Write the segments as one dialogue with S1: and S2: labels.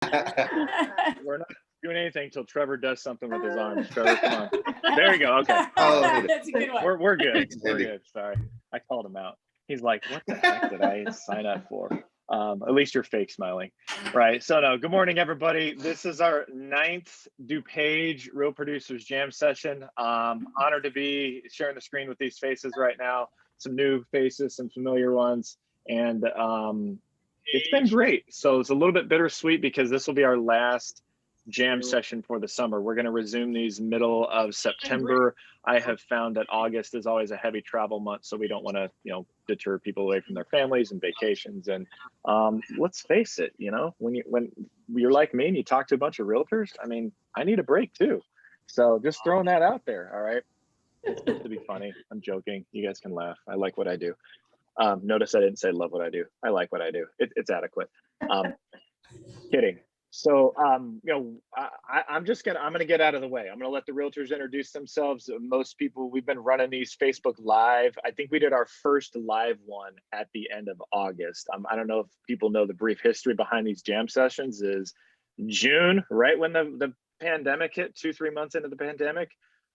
S1: We're not doing anything until Trevor does something with his arms. Trevor, come on. There you go. Okay.
S2: That's a good one.
S1: We're good. We're good. Sorry. I called him out. He's like, what the heck did I sign up for? At least you're fake smiling. Right. So no, good morning, everybody. This is our 9th DuPage Real Producers Jam session. Honored to be sharing the screen with these faces right now. Some new faces, some familiar ones. And it's been great. So it's a little bit bittersweet because this will be our last jam session for the summer. We're going to resume these middle of September. I have found that August is always a heavy travel month, so we don't want to, deter people away from their families and vacations. And let's face it, when you're like me and you talk to a bunch of realtors, I mean, I need a break too. So just throwing that out there. All right. It's supposed to be funny. I'm joking. You guys can laugh. I like what I do. Notice I didn't say love what I do. I like what I do. It's adequate. Kidding. So, I'm gonna get out of the way. I'm gonna let the realtors introduce themselves. Most people, we've been running these Facebook Live. I think we did our first live one at the end of August. I don't know if people know the brief history behind these jam sessions. Is June, right when the pandemic hit, 2-3 months into the pandemic,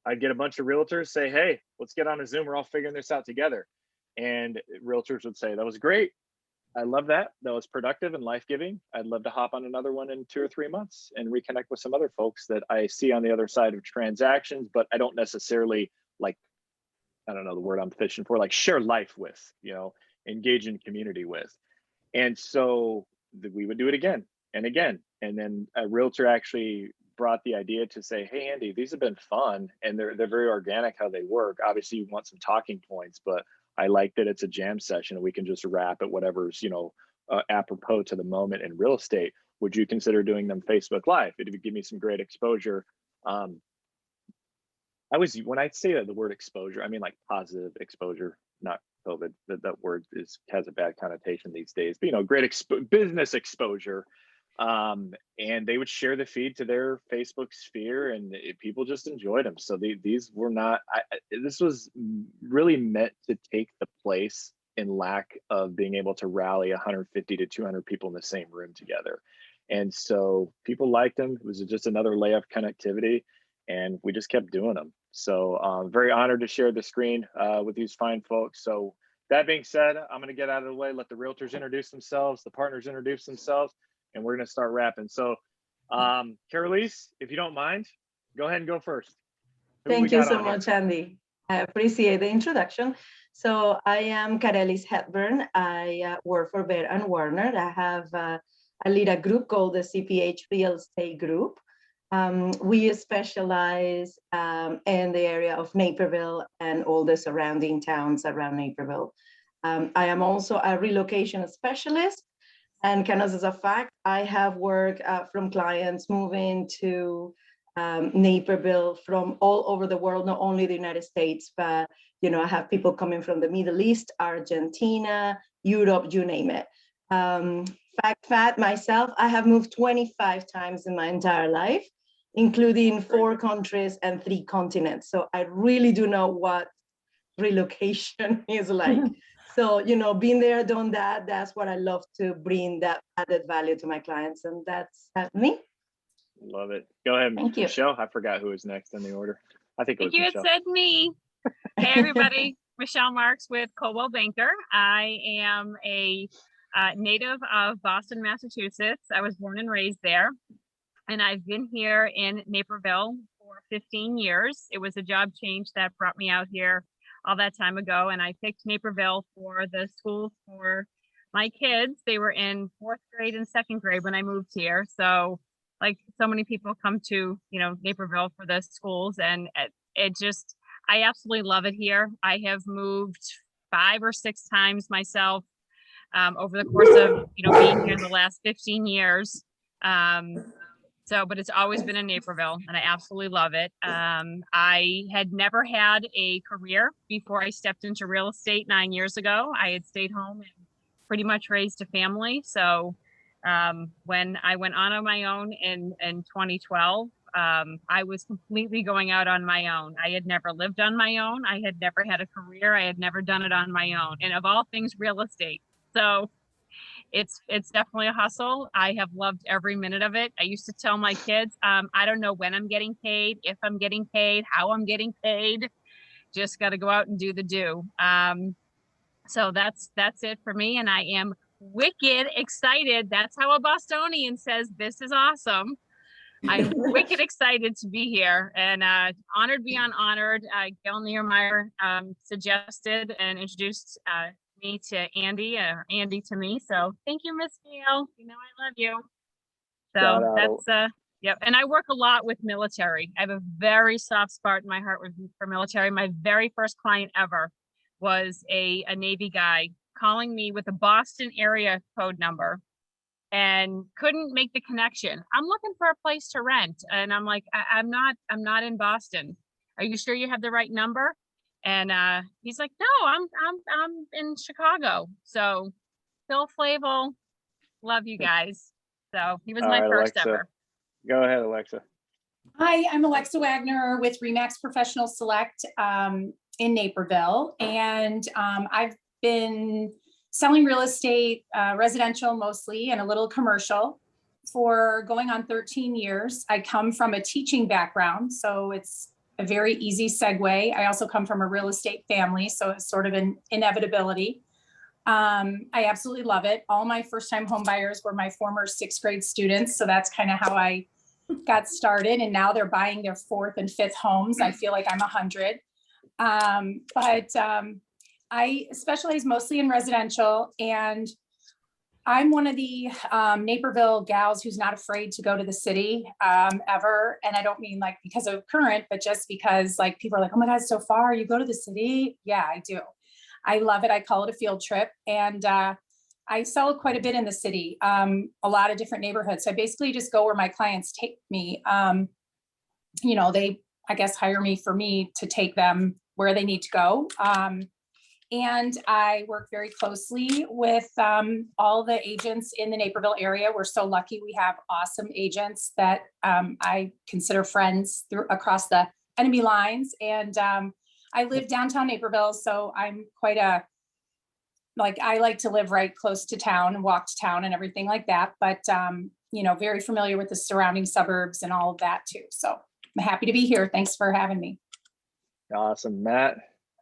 S1: I'd get a bunch of realtors say, hey, let's get on a Zoom. We're all figuring this out together. And realtors would say, that was great. I love that. That was productive and life-giving. I'd love to hop on another one in 2 or 3 months and reconnect with some other folks that I see on the other side of transactions, but I don't necessarily I don't know the word I'm fishing for, share life with, engage in community with. And so we would do it again and again. And then a realtor actually brought the idea to say, hey, Andy, these have been fun and they're very organic how they work. Obviously you want some talking points, but I like that it's a jam session and we can just wrap at whatever's, apropos to the moment in real estate. Would you consider doing them Facebook Live? It would give me some great exposure. When I say the word exposure, I mean like positive exposure, not COVID. That word has a bad connotation these days, but great business exposure. And they would share the feed to their Facebook sphere and people just enjoyed them. So these were not, this was really meant to take the place in lack of being able to rally 150 to 200 people in the same room together. And so people liked them. It was just another layer of connectivity and we just kept doing them. So very honored to share the screen with these fine folks. So that being said, I'm going to get out of the way, let the realtors introduce themselves, the partners introduce themselves, and we're going to start wrapping. So, Carelys, if you don't mind, go ahead and go first.
S3: Thank you so much, Andy. I appreciate the introduction. So I am Carelys Hepburn. I work for Burton Warner. I lead a group called the CPH Real Estate Group. We specialize in the area of Naperville and all the surrounding towns around Naperville. I am also a relocation specialist. And kind of as a fact, I have work from clients moving to Naperville from all over the world, not only the United States, but, I have people coming from the Middle East, Argentina, Europe, you name it. Fact, myself, I have moved 25 times in my entire life, including 4 countries and 3 continents. So I really do know what relocation is like. So, being there, done that, that's what I love to bring, that added value to my clients. And that's me.
S1: Love it. Go ahead,
S3: Thank you.
S1: Michelle. I forgot who was next in the order. I think it was Michelle.
S4: It said me. Hey, everybody. Michele Marks with Coldwell Banker. I am a native of Boston, Massachusetts. I was born and raised there. And I've been here in Naperville for 15 years. It was a job change that brought me out here all that time ago, and I picked Naperville for the schools for my kids. They were in 4th grade and 2nd grade when I moved here. So like so many people come to, Naperville for the schools, and I absolutely love it here. I have moved 5 or 6 times myself over the course of, being here in the last 15 years. But it's always been in Naperville and I absolutely love it. I had never had a career before I stepped into real estate 9 years ago. I had stayed home and pretty much raised a family. So when I went on my own in 2012, I was completely going out on my own. I had never lived on my own. I had never had a career. I had never done it on my own. And of all things, real estate. So it's definitely a hustle. I have loved every minute of it. I used to tell my kids, I don't know when I'm getting paid, if I'm getting paid, how I'm getting paid. Just got to go out and do the do. So that's it for me, and I am wicked excited. That's how a Bostonian says this is awesome. I'm wicked excited to be here, and honored beyond honored. Gail Niermeyer suggested and introduced me to Andy, or Andy to me. So thank you, Miss Gail. You know I love you. So that's yep. And I work a lot with military. I have a very soft spot in my heart for military. My very first client ever was a Navy guy calling me with a Boston area code number and couldn't make the connection. I'm looking for a place to rent. And I'm like, I'm not in Boston. Are you sure you have the right number? And he's like, no, I'm in Chicago. So Phil Flavel, love you guys. So he was my first
S1: Alexa.
S4: ever.
S1: Go ahead, Alexa.
S2: Hi, I'm Alexa Wagner with Remax Professional Select in Naperville. And I've been selling real estate, residential mostly, and a little commercial for going on 13 years. I come from a teaching background, so it's a very easy segue. I also come from a real estate family, so it's sort of an inevitability. I absolutely love it. All my first-time home buyers were my former 6th grade students, so that's kind of how I got started. And now they're buying their 4th and 5th homes. I feel like I'm 100. I specialize mostly in residential, and I'm one of the Naperville gals who's not afraid to go to the city ever. And I don't mean like because of current, but just because like people are like, oh my God, it's so far. You go to the city? Yeah, I do. I love it. I call it a field trip. And I sell quite a bit in the city, a lot of different neighborhoods. So I basically just go where my clients take me. You know, they, I guess, hire me for me to take them where they need to go. And I work very closely with all the agents in the Naperville area. We're so lucky we have awesome agents that I consider friends across the enemy lines. And I live downtown Naperville, so I'm quite I like to live right close to town and walk to town and everything like that. But, you know, very familiar with the surrounding suburbs and all of that too. So I'm happy to be here. Thanks for having me.
S1: Awesome. Matt,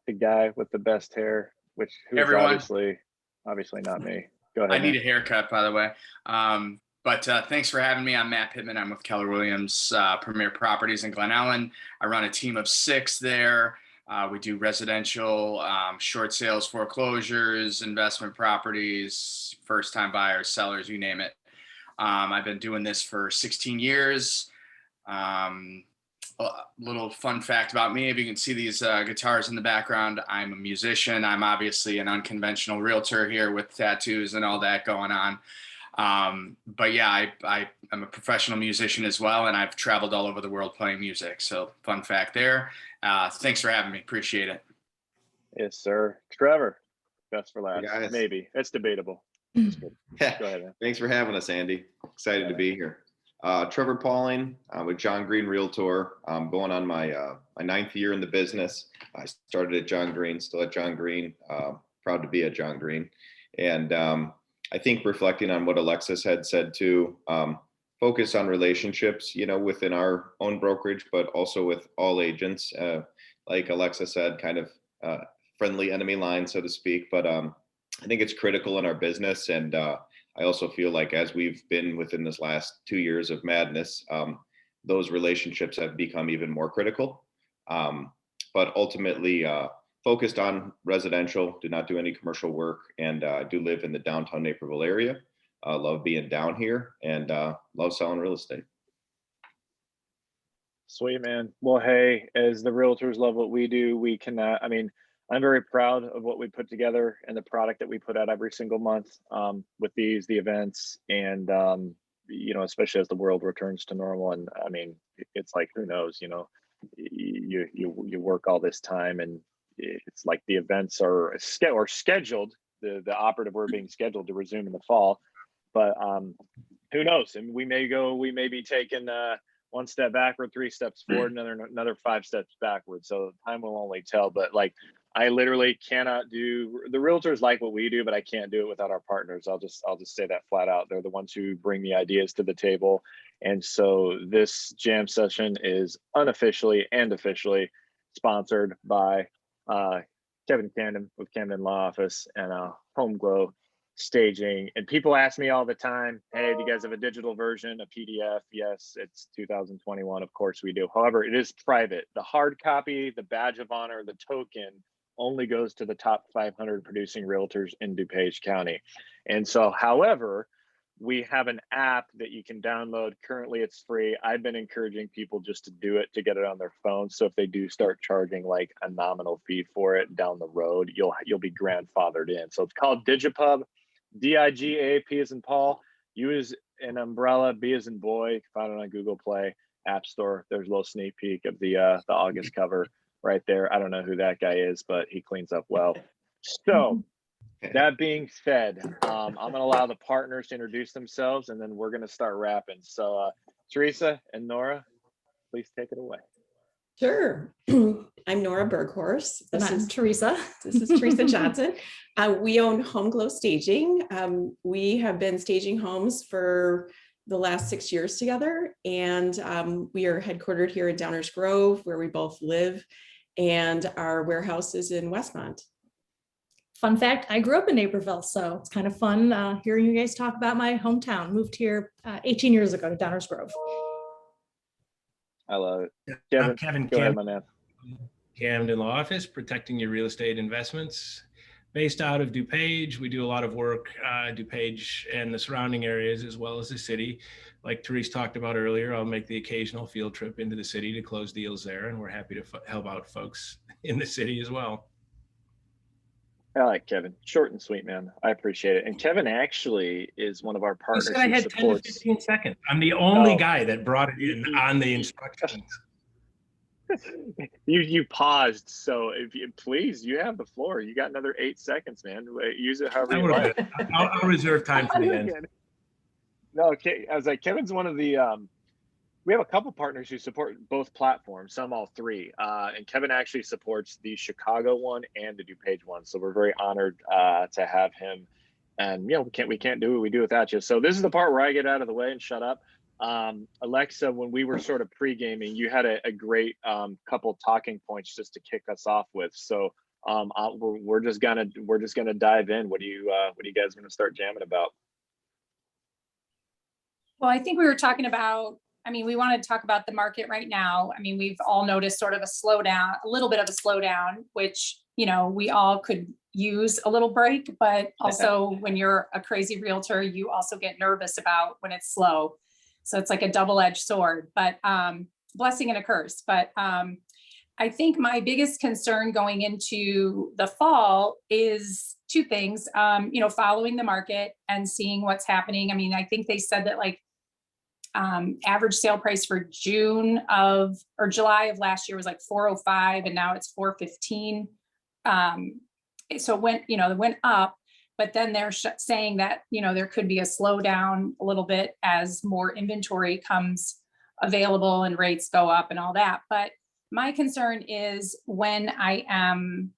S1: the guy with the best hair, who's obviously not me. Go ahead.
S5: I need a haircut, by the way. But thanks for having me. I'm Matt Pittman. I'm with Keller Williams Premier Properties in Glen Ellen. I run a team of 6 there. We do residential, short sales, foreclosures, investment properties, first-time buyers, sellers, you name it. I've been doing this for 16 years. A little fun fact about me, if you can see these guitars in the background, I'm a musician. I'm obviously an unconventional realtor here with tattoos and all that going on. But yeah, I'm a professional musician as well, and I've traveled all over the world playing music. So fun fact there. Thanks for having me. Appreciate it.
S1: Yes, sir. Trevor, best for last.
S6: Hey,
S1: maybe. It's debatable. It's good. Go ahead, man.
S6: Thanks for having us, Andy. Excited to be here. Trevor Pauling with John Green Realtor. I'm going on my 9th year in the business. I started at John Green, still at John Green. Proud to be at John Green. And I think reflecting on what Alexis had said too, focus on relationships, you know, within our own brokerage, but also with all agents. Like Alexa said, kind of friendly enemy line, so to speak. But I think it's critical in our business. And I also feel like as we've been within this last 2 years of madness, those relationships have become even more critical. But ultimately, focused on residential, do not do any commercial work, and do live in the downtown Naperville area. Love being down here, and love selling real estate.
S1: Sweet, man. Well, hey, as the realtors love what we do, we cannot, I'm very proud of what we put together and the product that we put out every single month with the events, and you know, especially as the world returns to normal. And I mean, it's like, who knows, you know, you work all this time, and it's like the events are scheduled, the operative word being scheduled to resume in the fall. But who knows? And we may be taking 1 step backward, 3 steps forward, another 5 steps backward. So time will only tell. But like, I literally cannot do the realtors like what we do, but I can't do it without our partners. I'll just say that flat out. They're the ones who bring the ideas to the table. And so this jam session is unofficially and officially sponsored by Kevin Camden with Camden Law Office and Homeglow Staging. And people ask me all the time, hey, do you guys have a digital version, a PDF? Yes, it's 2021. Of course we do. However, it is private. The hard copy, the badge of honor, the token only goes to the top 500 producing realtors in DuPage County. And so, however, we have an app that you can download. Currently, it's free. I've been encouraging people just to do it, to get it on their phone. So if they do start charging like a nominal fee for it down the road, you'll be grandfathered in. So it's called Digipub, DIGAP as in Paul. U as an umbrella, B as in boy. You can find it on Google Play, App Store. There's a little sneak peek of the August cover right there. I don't know who that guy is, but he cleans up well. So that being said, I'm going to allow the partners to introduce themselves, and then we're going to start wrapping. So Theresa and Nora, please take it away.
S7: Sure. I'm Nora Berghorst. This is Theresa Johnson. We own Homeglow Staging. We have been staging homes for the last 6 years together, and we are headquartered here in Downers Grove, where we both live, and our warehouse is in Westmont.
S8: Fun fact, I grew up in Naperville, so it's kind of fun hearing you guys talk about my hometown. Moved here 18 years ago to Downers Grove.
S1: I love it.
S9: I'm Kevin
S1: Go ahead, my man.
S9: Camden Law Office, protecting your real estate investments. Based out of DuPage, we do a lot of work, DuPage and the surrounding areas, as well as the city. Like Therese talked about earlier, I'll make the occasional field trip into the city to close deals there, and we're happy to help out folks in the city as well.
S1: I like Kevin. Short and sweet, man. I appreciate it. And Kevin actually is one of our partners.
S9: You said I had 10 to 15 seconds. I'm the only guy that brought it in on the instructions.
S1: You paused, so if you please, you have the floor. You got another 8 seconds, man. Use it however you like.
S9: I'll reserve time for the end.
S1: No, okay. I was like, Kevin's one of the we have a couple partners who support both platforms, some all three. And Kevin actually supports the Chicago one and the DuPage one. So we're very honored to have him. And we can't do what we do without you. So this is the part where I get out of the way and shut up. Alexa, when we were sort of pre-gaming, you had a great couple talking points just to kick us off with. So we're just gonna dive in. What do you guys gonna start jamming about?
S2: Well, I think we were talking about, we want to talk about the market right now. We've all noticed sort of a little bit of a slowdown, which, we all could use a little break, but also when you're a crazy realtor, you also get nervous about when it's slow. So it's like a double-edged sword, but blessing and a curse. But I think my biggest concern going into the fall is two things, following the market and seeing what's happening. I think they said that average sale price for July of last year was like 405, and now it's 415. So it went up, but then they're saying that, there could be a slowdown a little bit as more inventory comes available and rates go up and all that. But my concern is when I am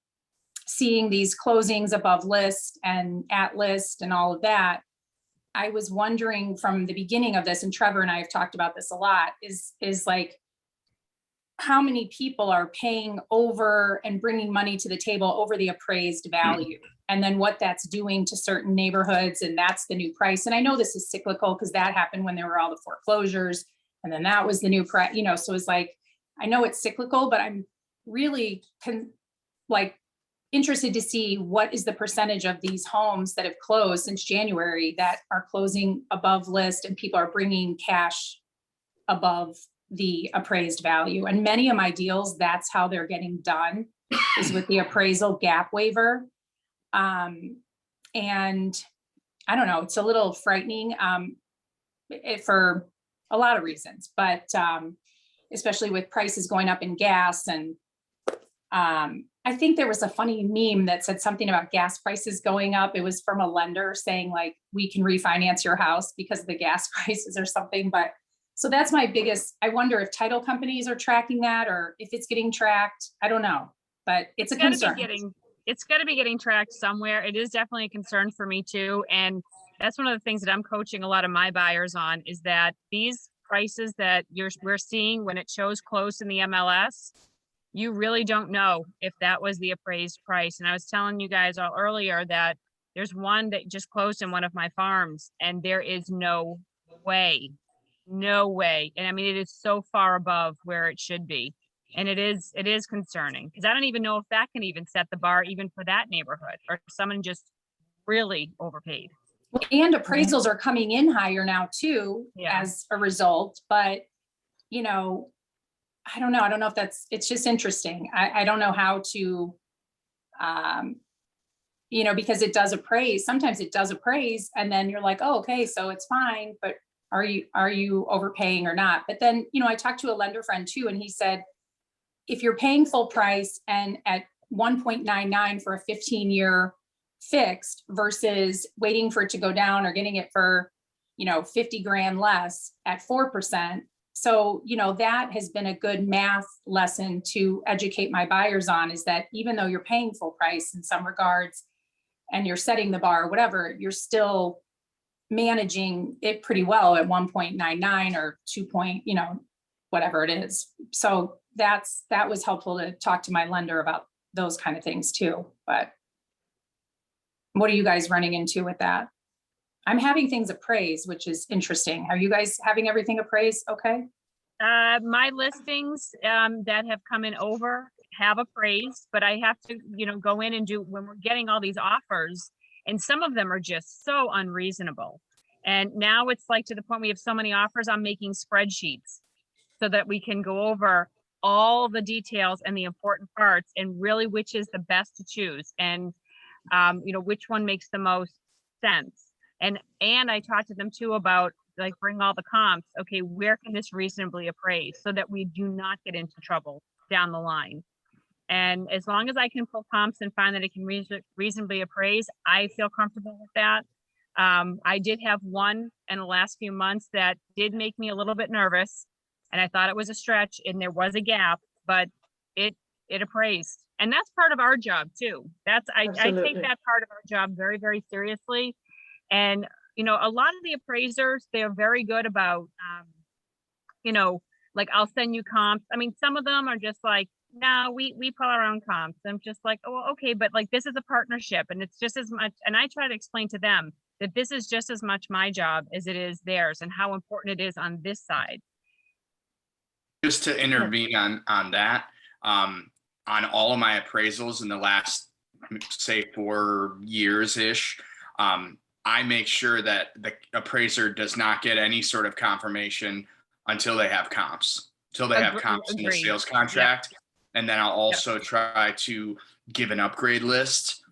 S2: seeing these closings above list and at list and all of that, I was wondering from the beginning of this, and Trevor and I have talked about this a lot, is like how many people are paying over and bringing money to the table over the appraised value, and then what that's doing to certain neighborhoods, and that's the new price. And I know this is cyclical because that happened when there were all the foreclosures, and then that was the new price, so it's like, I know it's cyclical, but I'm really interested to see what is the percentage of these homes that have closed since January that are closing above list and people are bringing cash above the appraised value. And many of my deals, that's how they're getting done, is with the appraisal gap waiver. And I don't know, it's a little frightening for a lot of reasons, but especially with prices going up in gas. And I think there was a funny meme that said something about gas prices going up. It was from a lender saying like, we can refinance your house because of the gas prices or something. But so that's my biggest, I wonder if title companies are tracking that or if it's getting tracked. I don't know. but it's a
S4: gotta
S2: concern.
S4: It's got to be getting tracked somewhere. It is definitely a concern for me too. And that's one of the things that I'm coaching a lot of my buyers on, is that these prices that we're seeing when it shows close in the MLS, you really don't know if that was the appraised price. And I was telling you guys all earlier that there's one that just closed in one of my farms, and there is no way. And I mean, it is so far above where it should be. And it is concerning, because I don't even know if that can even set the bar even for that neighborhood, or someone just really overpaid.
S2: And appraisals are coming in higher now too, as a result. But, you know, I don't know. I don't know if it's just interesting. I don't know how to, you know, because it does appraise. Sometimes it does appraise, and then you're like, oh, okay, so it's fine, but are you overpaying or not? But then, you know, I talked to a lender friend too, and he said, if you're paying full price and at 1.99 for a 15-year fixed versus waiting for it to go down or getting it for, you know, 50 grand less at 4%. So, you know, that has been a good math lesson to educate my buyers on, is that even though you're paying full price in some regards and you're setting the bar or whatever, you're still managing it pretty well at 1.99 or 2 point, you know, whatever it is. So that was helpful to talk to my lender about those kind of things too. But what are you guys running into with that? I'm having things appraised, which is interesting. Are you guys having everything appraised? Okay.
S4: My listings that have come in over have appraised, but I have to, you know, go in and do, when we're getting all these offers, and some of them are just so unreasonable. And now it's like to the point we have so many offers, I'm making spreadsheets so that we can go over all the details and the important parts, and really which is the best to choose, and you know, which one makes the most sense. And I talked to them too about, like, bring all the comps. Okay, where can this reasonably appraise, so that we do not get into trouble down the line. And as long as I can pull comps and find that it can reasonably appraise, I feel comfortable with that. I did have one in the last few months that did make me a little bit nervous, and I thought it was a stretch and there was a gap, but it appraised. And that's part of our job too. I take that part of our job very, very seriously. And, you know, a lot of the appraisers, they're very good about, you know, like, I'll send you comps. I mean, some of them are just like, no, we pull our own comps. I'm just like, oh, okay, but like, this is a partnership, and it's just as much. And I try to explain to them that this is just as much my job as it is theirs, and how important it is on this side.
S5: Just to intervene on that, on all of my appraisals in the last, say, 4 years-ish, I make sure that the appraiser does not get any sort of confirmation until they have comps, in the sales contract. Yep. And then I'll also try to give an upgrade list,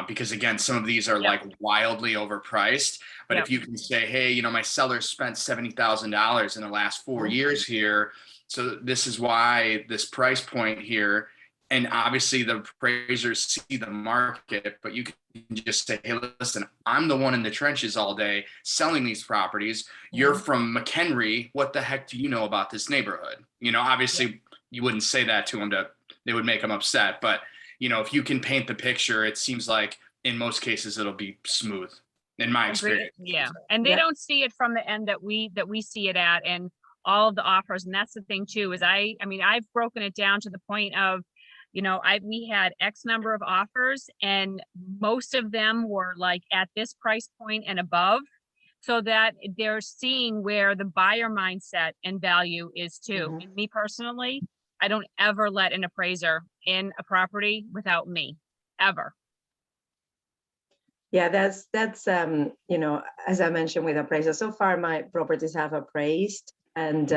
S5: because again, some of these are like wildly overpriced. But if you can say, hey, you know, my seller spent $70,000 in the last 4 years here, so this is why this price point here. And obviously the appraisers see the market, but you can just say, hey, listen, I'm the one in the trenches all day selling these properties. You're from McHenry. What the heck do you know about this neighborhood? You know, obviously you wouldn't say that to them, they would make them upset. But, you know, if you can paint the picture, it seems like in most cases it'll be smooth, in my experience.
S4: Yeah. And they don't see it from the end that we see it at, and all of the offers. And that's the thing too, is I mean, I've broken it down to the point of, you know, we had X number of offers, and most of them were like at this price point and above, so that they're seeing where the buyer mindset and value is too. And me personally, I don't ever let an appraiser in a property without me, ever.
S3: Yeah, that's you know, as I mentioned with appraisal, so far my properties have appraised, and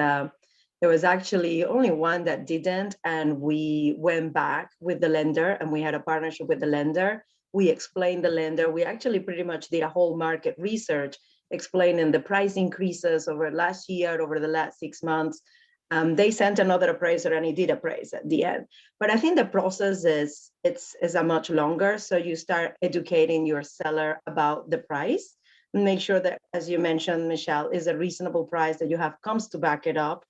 S3: there was actually only one that didn't, and we went back with the lender, and we had a partnership with the lender. We explained the lender. We actually pretty much did a whole market research explaining the price increases over last year, over the last 6 months. They sent another appraiser, and he did appraise at the end. But I think the process is a much longer. So you start educating your seller about the price, and make sure that, as you mentioned, Michele, is a reasonable price, that you have comps to back it up.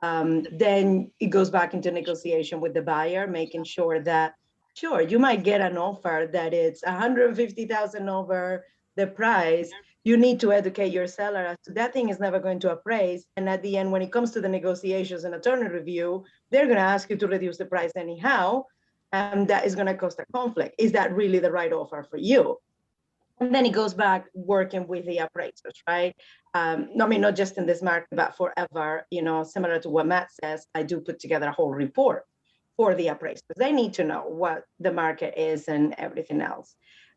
S3: Then it goes back into negotiation with the buyer, making sure that Sure, you might get an offer that it's 150,000 over the price. You need to educate your seller as to that thing is never going to appraise. And at the end, when it comes to the negotiations and attorney review, they're going to ask you to reduce the price anyhow. And that is going to cause a conflict. Is that really the right offer for you? And then it goes back working with the appraisers, right? I mean, not just in this market, but forever, you know, similar to what Matt says, I do put together a whole report for the appraisers. They need to know what the market is and everything else.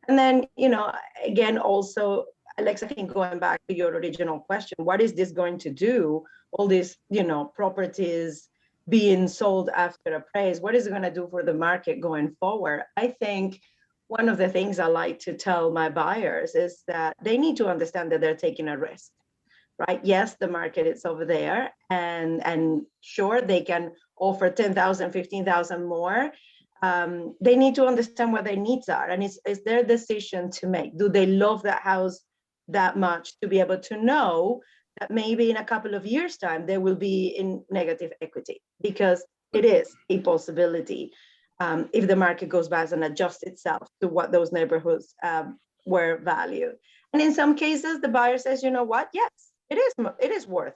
S3: And then, you know, again, also, Alexa, I think going back to your original question, what is this going to do? All these, you know, properties being sold after appraise, what is it going to do for the market going forward? I think one of the things I like to tell my buyers is that they need to understand that they're taking a risk, right? Yes, the market is over there, and sure, they can offer 10,000, 15,000 more. They need to understand what their needs are, and it's their decision to make. Do they love that house that much to be able to know that maybe in a couple of years' time, they will be in negative equity? Because it is a possibility if the market goes back and adjusts itself to what those neighborhoods were valued. And in some cases, the buyer says, you know what? Yes, it is worth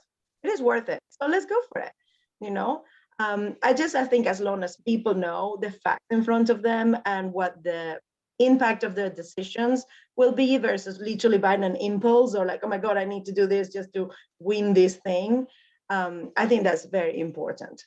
S3: it. So let's go for it, you know? I think as long as people know the facts in front of them and what the impact of their decisions will be versus literally buying an impulse or like, oh my God, I need to do this just to win this thing. I think that's very important.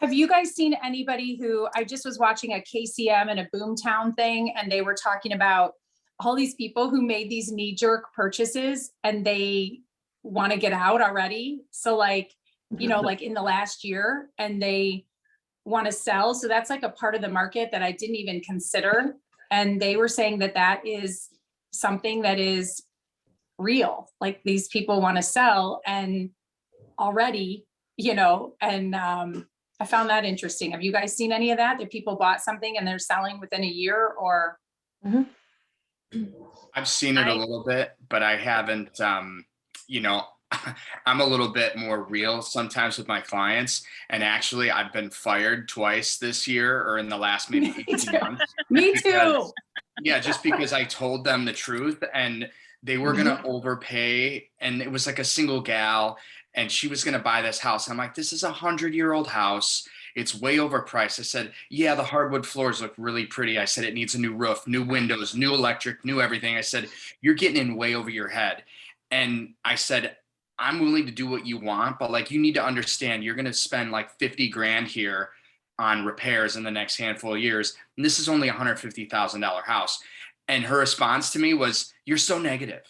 S2: Have you guys seen anybody who, I just was watching a KCM and a Boomtown thing, and they were talking about all these people who made these knee-jerk purchases and they want to get out already. So like, you know, like in the last year, and they want to sell. So that's like a part of the market that I didn't even consider. And they were saying that that is something that is real. Like these people want to sell and already, you know, and I found that interesting. Have you guys seen any of that? That people bought something and they're selling within a year or?
S5: I've seen it a little bit, but I haven't, you know, I'm a little bit more real sometimes with my clients. And actually I've been fired twice this year or in the last maybe 18 months.
S2: Me too.
S5: Yeah, just because I told them the truth and they were going to overpay. And it was like a single gal and she was going to buy this house. I'm like, this is 100-year-old house. It's way overpriced. I said, yeah, the hardwood floors look really pretty. I said, it needs a new roof, new windows, new electric, new everything. I said, you're getting in way over your head. And I said, I'm willing to do what you want, but like, you need to understand, you're going to spend like 50 grand here on repairs in the next handful of years. And this is only a $150,000 house. And her response to me was, you're so negative.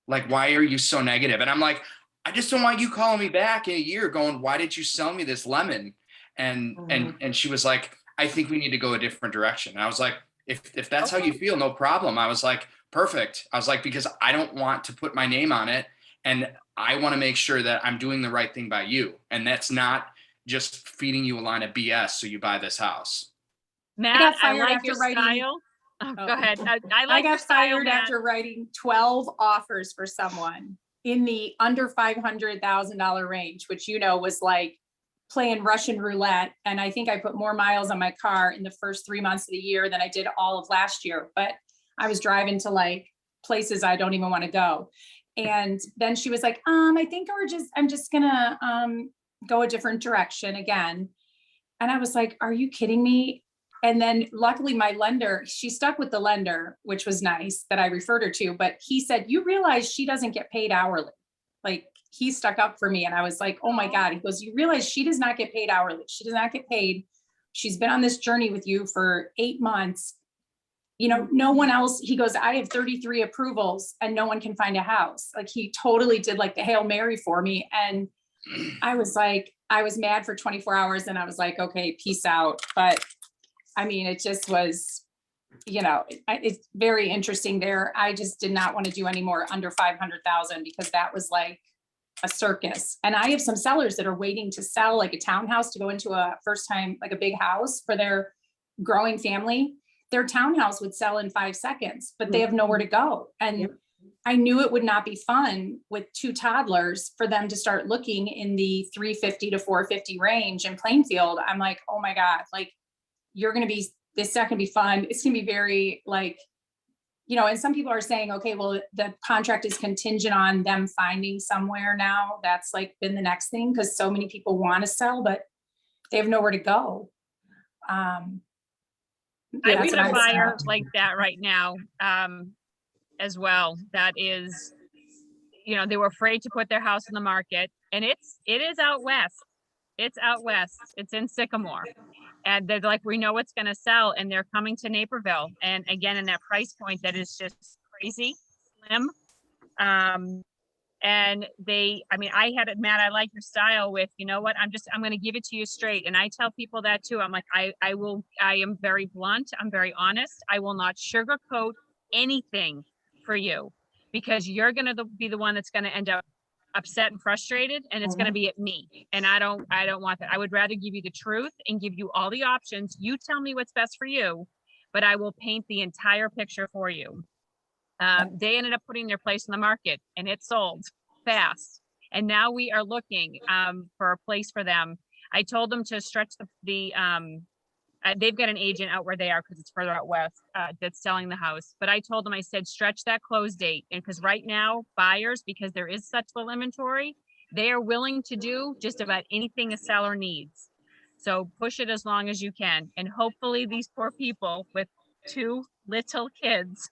S5: Like, why are you so negative? And I'm like, I just don't want you calling me back in a year going, why did you sell me this lemon? And she was like, I think we need to go a different direction. And I was like, if that's how you feel, no problem. I was like, perfect. I was like, because I don't want to put my name on it. And I want to make sure that I'm doing the right thing by you. And that's not just feeding you a line of BS so you buy this house.
S4: Matt, I like your style. Oh, go ahead. I
S2: got fired after writing 12 offers for someone in the under $500,000 range, which, you know, was like playing Russian roulette. And I think I put more miles on my car in the first 3 months of the year than I did all of last year. But I was driving to like places I don't even want to go. And then she was like, I think I'm just gonna go a different direction again. And I was like, are you kidding me? And then luckily my lender, she stuck with the lender, which was nice that I referred her to, but he said, you realize she doesn't get paid hourly. Like he stuck up for me. And I was like, oh my God. He goes, you realize she does not get paid hourly. She does not get paid. She's been on this journey with you for 8 months. You know, no one else, he goes, I have 33 approvals and no one can find a house. Like he totally did like the Hail Mary for me. And I was like, I was mad for 24 hours and I was like, okay, peace out. But I mean, it just was, you know, it's very interesting there. I just did not want to do any more under 500,000 because that was like a circus. And I have some sellers that are waiting to sell like a townhouse to go into a first time, like a big house for their growing family. Their townhouse would sell in 5 seconds, but they have nowhere to go. And I knew it would not be fun with 2 toddlers for them to start looking in the 350 to 450 range in Plainfield. I'm like, oh my God, like you're going to be It's not gonna be fun. It's gonna be very like, and some people are saying, okay, well, the contract is contingent on them finding somewhere now. That's like been the next thing, because so many people want to sell, but they have nowhere to go.
S4: I'm
S2: That's
S4: in a
S2: what I
S4: buyer
S2: saw.
S4: like that right now, as well. That is, they were afraid to put their house in the market, and it is out west. It's out west. It's in Sycamore. And they're like, we know it's going to sell, and they're coming to Naperville. And again, in that price point that is just crazy slim. And I had it, Matt, I like your style with, you know what, I'm going to give it to you straight. And I tell people that too. I'm like, I am very blunt. I'm very honest. I will not sugarcoat anything for you, because you're going to be the one that's going to end up upset and frustrated, and it's going to be at me. And I don't want that. I would rather give you the truth and give you all the options. You tell me what's best for you, but I will paint the entire picture for you. They ended up putting their place in the market, and it sold fast. And now we are looking for a place for them. I told them to stretch they've got an agent out where they are, because it's further out west, that's selling the house. But I told them, I said, stretch that close date. And because right now buyers, because there is such little inventory, they are willing to do just about anything a seller needs. So push it as long as you can. And hopefully these poor people with 2 little kids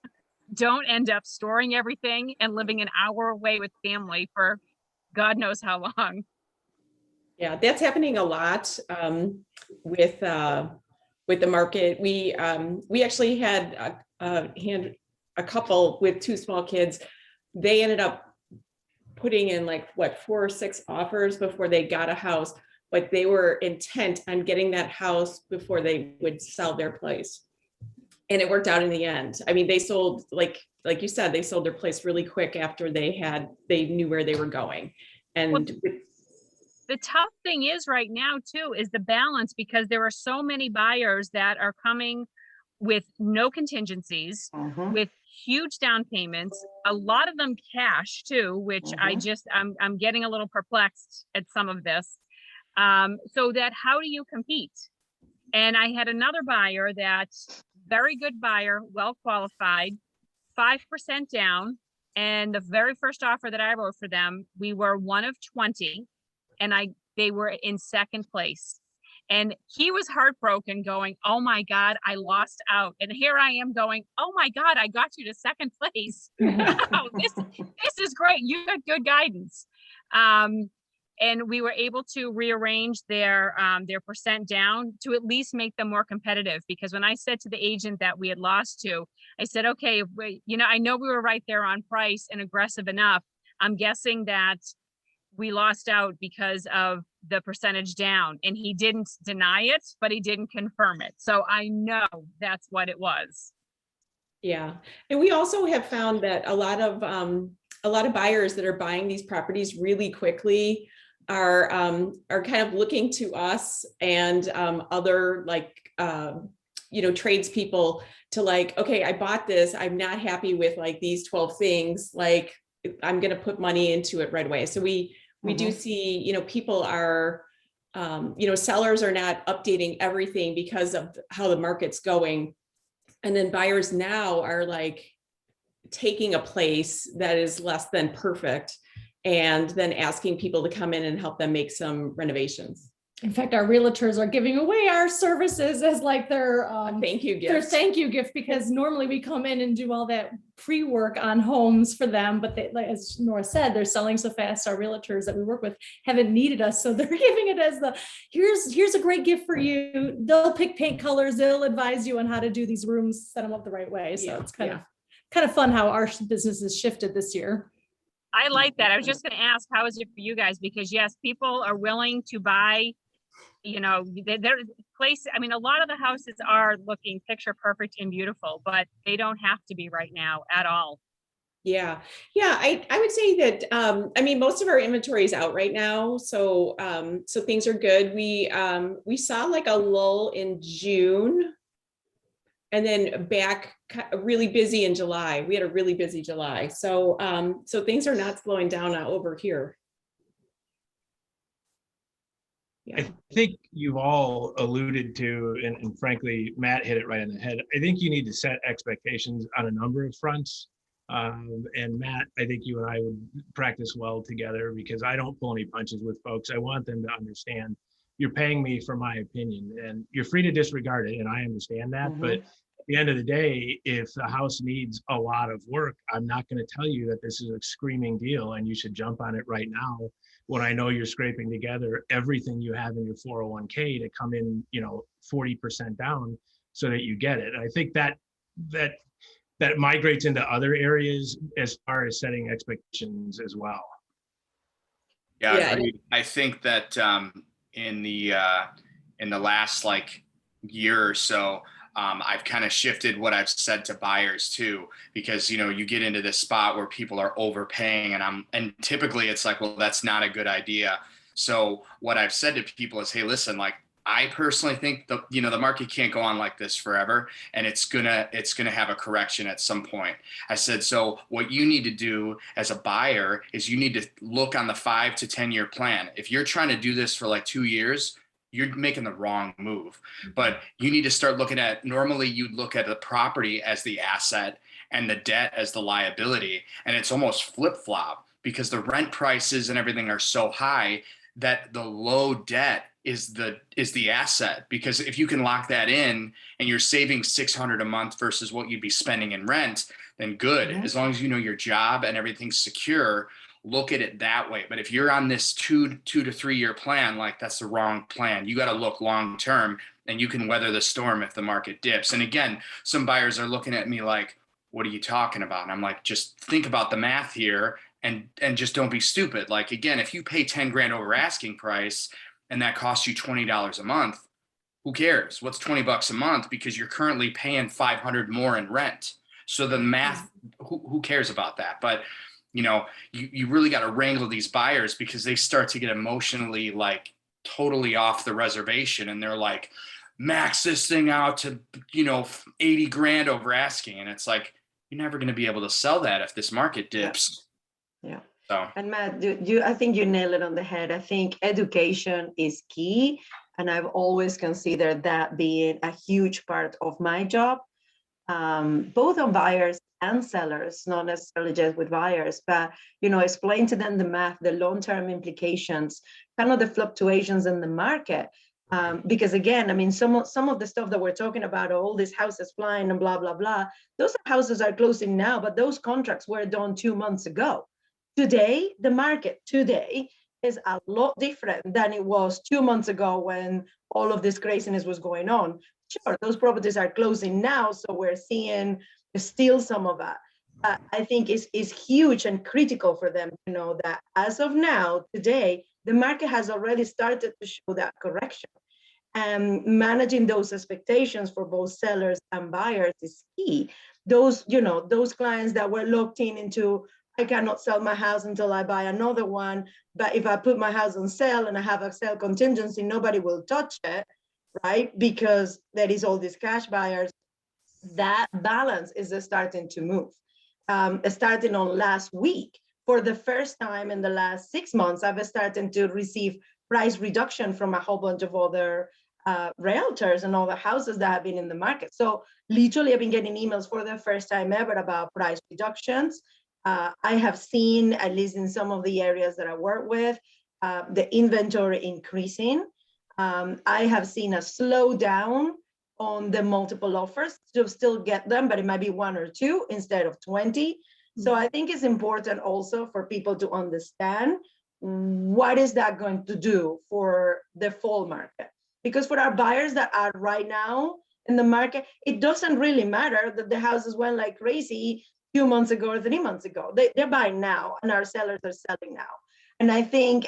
S4: don't end up storing everything and living an hour away with family for God knows how long.
S7: Yeah, that's happening a lot with the market. We actually had a couple with 2 small kids. They ended up putting in 4 or 6 offers before they got a house, but they were intent on getting that house before they would sell their place. And it worked out in the end. I mean, they sold, like you said, they sold their place really quick after they knew where they were going. And
S4: the tough thing is right now too, is the balance, because there are so many buyers that are coming with no contingencies, with huge down payments, a lot of them cash too, which I'm getting a little perplexed at some of this. So that, how do you compete? And I had another buyer that's very good buyer, well qualified, 5% down. And the very first offer that I wrote for them, we were one of 20, and they were in second place. And he was heartbroken, going, oh my God, I lost out. And here I am going, oh my God, I got you to second place. Wow, this is great. You got good guidance. And we were able to rearrange their percent down to at least make them more competitive. Because when I said to the agent that we had lost to, I said, okay, I know we were right there on price and aggressive enough. I'm guessing that we lost out because of the percentage down. And he didn't deny it, but he didn't confirm it. So I know that's what it was.
S7: Yeah. And we also have found that a lot of buyers that are buying these properties really quickly are kind of looking to us and other tradespeople to okay, I bought this, I'm not happy with these 12 things, I'm going to put money into it right away. So we do see, people are, sellers are not updating everything because of how the market's going. And then buyers now are taking a place that is less than perfect and then asking people to come in and help them make some renovations.
S8: In fact, our realtors are giving away our services as their
S7: thank you gift.
S8: Their thank you gift, because normally we come in and do all that pre-work on homes for them, but they, as Nora said, they're selling so fast. Our realtors that we work with haven't needed us, so they're giving it as here's a great gift for you. They'll pick paint colors. They'll advise you on how to do these rooms, set them up the right way. So it's kind of fun how our business has shifted this year.
S4: I like that. I was just going to ask, how is it for you guys? Because yes, people are willing to buy. Their place. I mean, a lot of the houses are looking picture perfect and beautiful, but they don't have to be right now at all.
S7: Yeah. I would say that, most of our inventory is out right now. So things are good. We saw a lull in June and then back really busy in July. We had a really busy July. So things are not slowing down over here. Yeah.
S9: I think you've all alluded to, and frankly, Matt hit it right on the head. I think you need to set expectations on a number of fronts. And Matt, I think you and I would practice well together because I don't pull any punches with folks. I want them to understand you're paying me for my opinion, and you're free to disregard it. And I understand that. But at the end of the day, if the house needs a lot of work, I'm not going to tell you that this is a screaming deal and you should jump on it right now, when I know you're scraping together everything you have in your 401k to come in, 40% down so that you get it. And I think that migrates into other areas as far as setting expectations as well.
S5: Yeah. I think that in the last year or so, I've kind of shifted what I've said to buyers too, because, you get into this spot where people are overpaying and typically it's like, well, that's not a good idea. So what I've said to people is, hey, listen, I personally think the market can't go on like this forever, and it's gonna have a correction at some point. I said, so what you need to do as a buyer is you need to look on the 5 to 10 year plan. If you're trying to do this for 2 years, you're making the wrong move. But you need to start looking at, normally you'd look at the property as the asset and the debt as the liability. And it's almost flip-flop because the rent prices and everything are so high that the low debt is the asset. Because if you can lock that in and you're saving $600 a month versus what you'd be spending in rent, then good. As long as you know your job and everything's secure, look at it that way. But if you're on this 2 to 3 year plan, that's the wrong plan. You got to look long term, and you can weather the storm if the market dips. And again, some buyers are looking at me like, what are you talking about? And I'm like, just think about the math here and just don't be stupid. Again, if you pay 10 grand over asking price and that costs you $20 a month, who cares? What's $20 a month? Because you're currently paying $500 more in rent. So the math, who cares about that? But you really got to wrangle these buyers because they start to get emotionally totally off the reservation, and they're like, max this thing out to 80 grand over asking, and it's like, you're never going to be able to sell that if this market dips.
S3: Yeah.
S5: So.
S3: And Matt, I think you nailed it on the head. I think education is key, and I've always considered that being a huge part of my job, both on buyers and sellers, not necessarily just with buyers, but explain to them the math, the long-term implications, kind of the fluctuations in the market. Because again, some of the stuff that we're talking about, all these houses flying and blah, blah, blah, those houses are closing now, but those contracts were done 2 months ago. Today, the market today is a lot different than it was 2 months ago when all of this craziness was going on. Sure, those properties are closing now, so we're seeing still some of that. I think is huge and critical for them to know that as of now, today, the market has already started to show that correction. And managing those expectations for both sellers and buyers is key. Those clients that were locked into, I cannot sell my house until I buy another one, but if I put my house on sale and I have a sale contingency, nobody will touch it, right? Because there is all these cash buyers. That balance is starting to move. Starting on last week, for the first time in the last 6 months, I've started to receive price reduction from a whole bunch of other realtors and other houses that have been in the market. So literally, I've been getting emails for the first time ever about price reductions. I have seen, at least in some of the areas that I work with, the inventory increasing. I have seen a slowdown on the multiple offers to still get them, but it might be 1 or 2 instead of 20. So I think it's important also for people to understand what is that going to do for the fall market. Because for our buyers that are right now in the market, it doesn't really matter that the houses went like crazy 2 months ago or 3 months ago. They're buying now, and our sellers are selling now. And I think,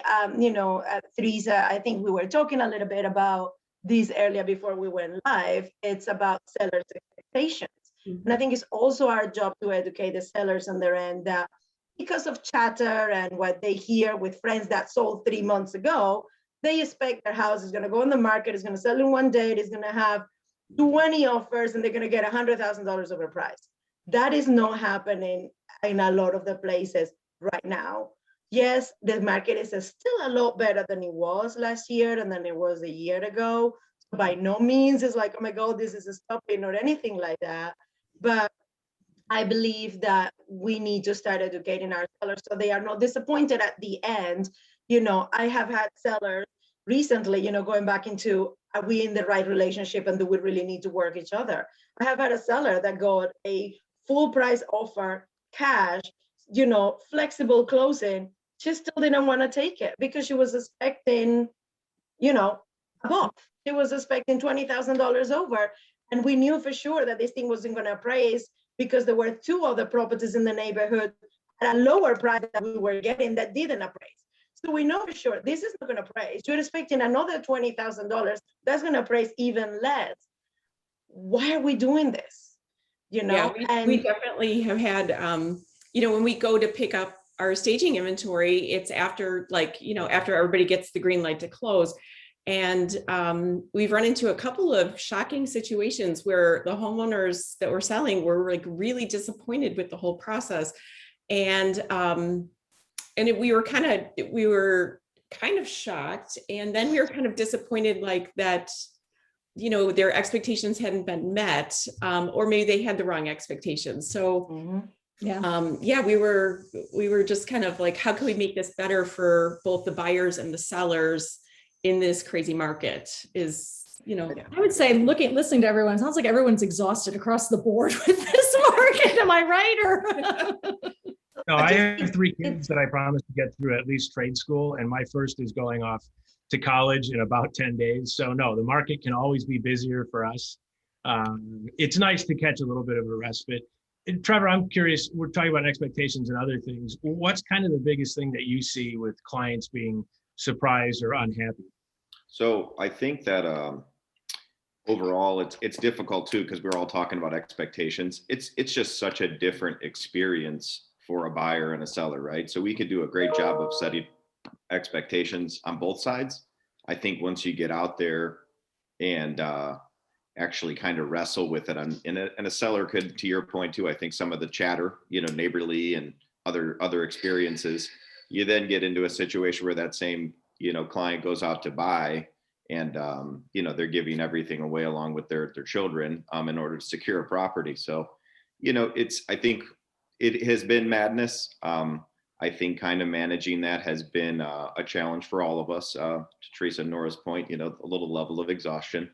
S3: Theresa, I think we were talking a little bit about this earlier before we went live. It's about sellers' expectations. And I think it's also our job to educate the sellers on their end that because of chatter and what they hear with friends that sold 3 months ago, they expect their house is going to go on the market, it's going to sell in one day, it's going to have 20 offers, and they're going to get $100,000 over price. That is not happening in a lot of the places right now. yes, the market is still a lot better than it was last year and than it was a year ago. By no means it's like, oh my God, this is stopping or anything like that. But I believe that we need to start educating our sellers so they are not disappointed at the end. I have had sellers recently, going back into, are we in the right relationship and do we really need to work each other? I have had a seller that got a full price offer, cash, flexible closing. She still didn't want to take it because she was expecting, above. She was expecting $20,000 over. And we knew for sure that this thing wasn't going to appraise because there were 2 other properties in the neighborhood at a lower price that we were getting that didn't appraise. So we know for sure this is not going to appraise. You're expecting another $20,000. That's going to appraise even less. Why are we doing this?
S7: Yeah, we definitely have had, when we go to pick up our staging inventory, it's after after everybody gets the green light to close. And we've run into a couple of shocking situations where the homeowners that were selling were like really disappointed with the whole process. And we were kind of shocked. And then we were kind of disappointed like that, their expectations hadn't been met, or maybe they had the wrong expectations. So we were just kind of like, how can we make this better for both the buyers and the sellers in this crazy market?
S8: I would say listening to everyone, it sounds like everyone's exhausted across the board with this market. Am I right?
S9: No, I have 3 kids that I promised to get through at least trade school, and my first is going off to college in about 10 days. So no, the market can always be busier for us. It's nice to catch a little bit of a respite. And Trevor, I'm curious, we're talking about expectations and other things. What's kind of the biggest thing that you see with clients being surprised or unhappy?
S6: So I think that overall it's difficult too, because we're all talking about expectations. It's just such a different experience for a buyer and a seller, right? So we could do a great job of setting expectations on both sides. I think once you get out there and actually kind of wrestle with it, and a seller could, to your point too, I think some of the chatter, neighborly and other experiences, you then get into a situation where that same client goes out to buy and they're giving everything away along with their children in order to secure a property. So I think it has been madness. I think kind of managing that has been a challenge for all of us. To Theresa and Nora's point, a little level of exhaustion.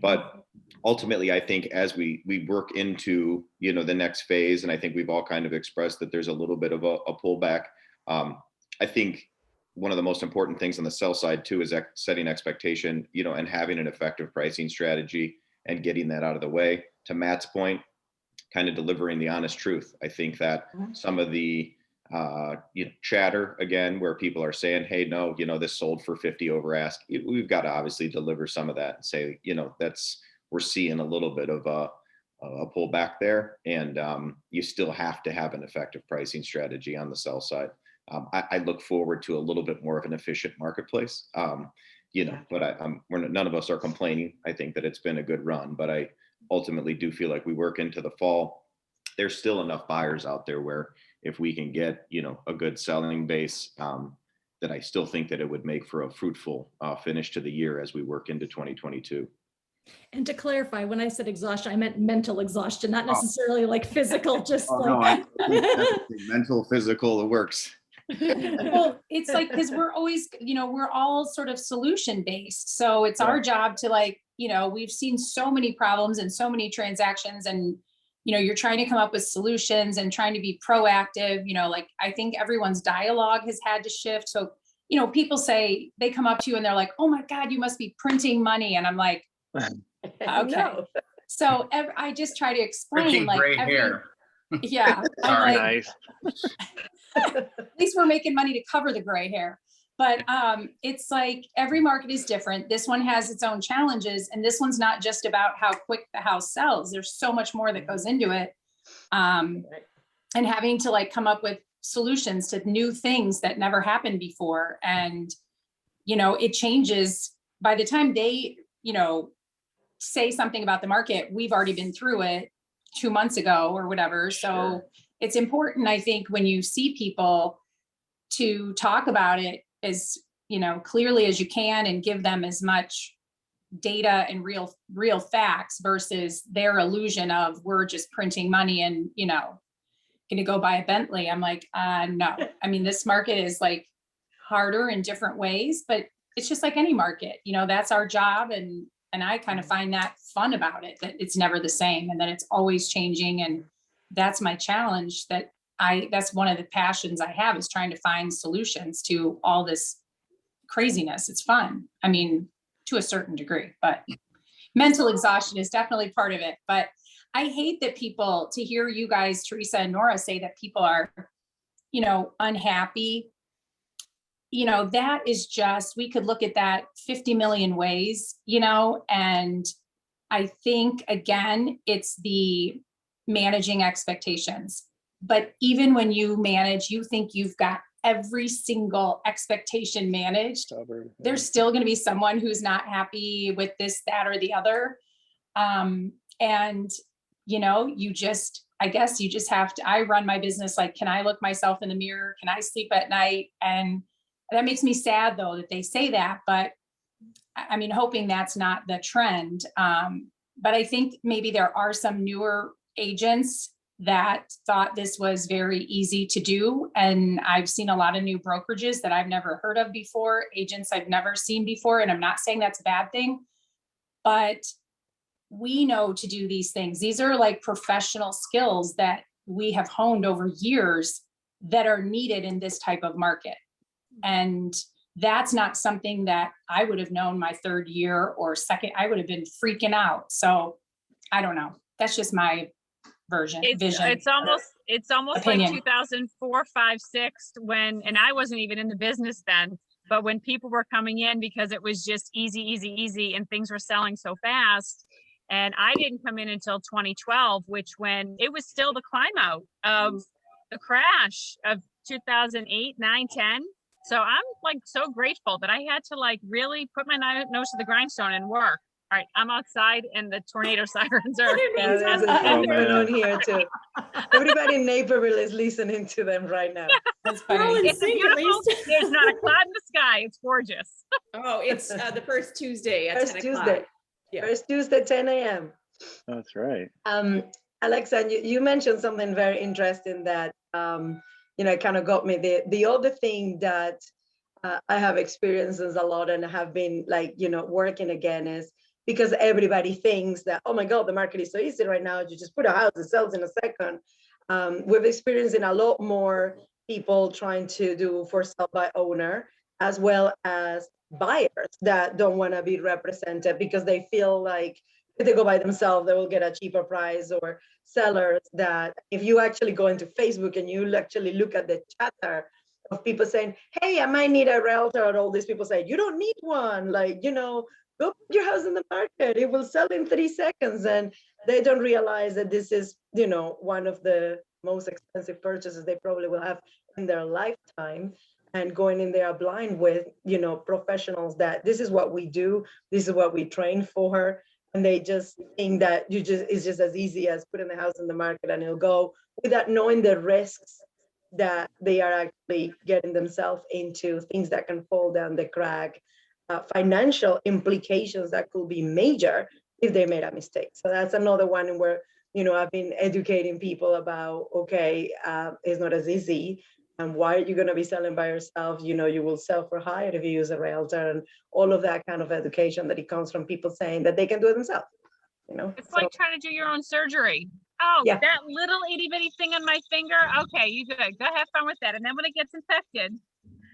S6: But ultimately, I think as we work into the next phase, and I think we've all kind of expressed that there's a little bit of a pullback. I think one of the most important things on the sell side too is setting expectation, and having an effective pricing strategy and getting that out of the way. To Matt's point, kind of delivering the honest truth. I think that some of the chatter again, where people are saying, hey, no, this sold for 50 over ask. We've got to obviously deliver some of that and say, we're seeing a little bit of a pullback there. And you still have to have an effective pricing strategy on the sell side. I look forward to a little bit more of an efficient marketplace, but none of us are complaining. I think that it's been a good run, but I ultimately do feel like we work into the fall. There's still enough buyers out there where if we can get, a good selling base, that I still think that it would make for a fruitful finish to the year as we work into 2022.
S8: And to clarify, when I said exhaustion, I meant mental exhaustion, not necessarily like physical, just
S6: mental, physical, it works.
S2: Well, it's like, because we're always, we're all sort of solution based. So it's our job to we've seen so many problems and so many transactions, and you're trying to come up with solutions and trying to be proactive. I think everyone's dialogue has had to shift. So, people say, they come up to you and they're like, oh my God, you must be printing money. And I'm like, okay. No. So I just try to explain
S5: gray hair.
S2: Yeah.
S1: Sorry, nice.
S2: At least we're making money to cover the gray hair. But it's like every market is different. This one has its own challenges. And this one's not just about how quick the house sells. There's so much more that goes into it. And having to come up with solutions to new things that never happened before. And, it changes by the time they, say something about the market, we've already been through it 2 months ago or whatever. So it's important, I think, when you see people, to talk about it as, clearly as you can and give them as much data and real facts versus their illusion of we're just printing money and, going to go buy a Bentley. I'm like, no. I mean, this market is like harder in different ways, but it's just like any market, that's our job. And I kind of find that fun about it, that it's never the same and that it's always changing. And that's my challenge, that's one of the passions I have, is trying to find solutions to all this craziness. It's fun. I mean, to a certain degree, but mental exhaustion is definitely part of it. But I hate that to hear you guys, Theresa and Nora, say that people are, unhappy. That is just, we could look at that 50 million ways, and I think, again, it's the managing expectations. But even when you manage, you think you've got every single expectation managed, there's still going to be someone who's not happy with this, that, or the other. And, I guess you just have to, I run my business like, can I look myself in the mirror? Can I sleep at night? And that makes me sad, though, that they say that, but I mean, hoping that's not the trend. But I think maybe there are some newer agents that thought this was very easy to do. And I've seen a lot of new brokerages that I've never heard of before, agents I've never seen before. And I'm not saying that's a bad thing, but we know to do these things. These are like professional skills that we have honed over years that are needed in this type of market. And that's not something that I would have known my third year or second. I would have been freaking out. So I don't know. That's just my vision.
S4: It's almost
S2: opinion.
S4: like 2004, 5, 6 and I wasn't even in the business then, but when people were coming in because it was just easy and things were selling so fast. And I didn't come in until 2012, which when it was still the climb out of the crash of 2008, 9, 10. So I'm like so grateful that I had to like really put my nose to the grindstone and work. All right, I'm outside and the tornado sirens are.
S3: Yeah, there's going on here too. Everybody in Naperville is listening to them right now.
S2: That's funny.
S4: It's beautiful. There's not a cloud in the sky. It's gorgeous.
S7: Oh, it's the first Tuesday at
S3: First
S7: 10
S3: Tuesday.
S7: o'clock. Yeah.
S3: First Tuesday, 10 a.m.
S1: That's right.
S3: Alexa, you mentioned something very interesting that kind of got me. The other thing that I have experienced a lot and have been like, working again is because everybody thinks that, oh my God, the market is so easy right now. You just put a house, it sells in a second. We've experienced a lot more people trying to do for sale by owner, as well as buyers that don't want to be represented because they feel like if they go by themselves, they will get a cheaper price, or sellers that if you actually go into Facebook and you actually look at the chatter of people saying, hey, I might need a realtor, and all these people say, you don't need one. Like, go put your house in the market. It will sell in 3 seconds. And they don't realize that this is, one of the most expensive purchases they probably will have in their lifetime. And going in there blind with, professionals that this is what we do. This is what we train for. And they just think that it's just as easy as putting the house in the market and it'll go, without knowing the risks that they are actually getting themselves into, things that can fall down the crack, financial implications that could be major if they made a mistake. So that's another one where, I've been educating people about, okay, it's not as easy. And why are you going to be selling by yourself? You will sell for higher if you use a realtor, and all of that kind of education that it comes from people saying that they can do it themselves.
S4: It's like trying to do your own surgery. Oh, yeah. That little itty bitty thing on my finger. Okay, you good. Go have fun with that. And then when it gets infected,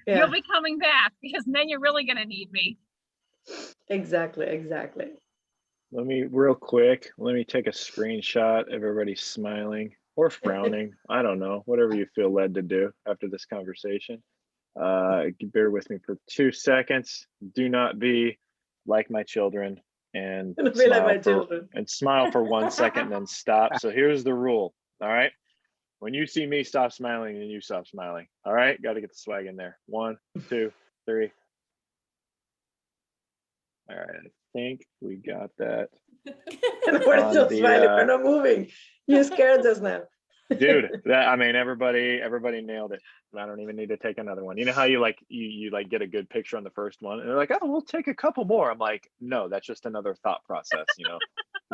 S4: you'll be coming back because then you're really going to need me.
S3: Exactly.
S1: Let me take a screenshot of everybody smiling or frowning. I don't know, whatever you feel led to do after this conversation. Bear with me for 2 seconds. Do not be like my children and smile for 1 second and then stop. So here's the rule. All right. When you see me stop smiling, and you stop smiling. All right. Got to get the swag in there. 1, 2, 3. All right. I think we got that.
S3: And we're still smiling. We're not moving. You scared us now.
S1: Dude, I mean, everybody nailed it. I don't even need to take another one. You know how you like you like get a good picture on the first one, and they're like, "Oh, we'll take a couple more." I'm like, "No, that's just another thought process."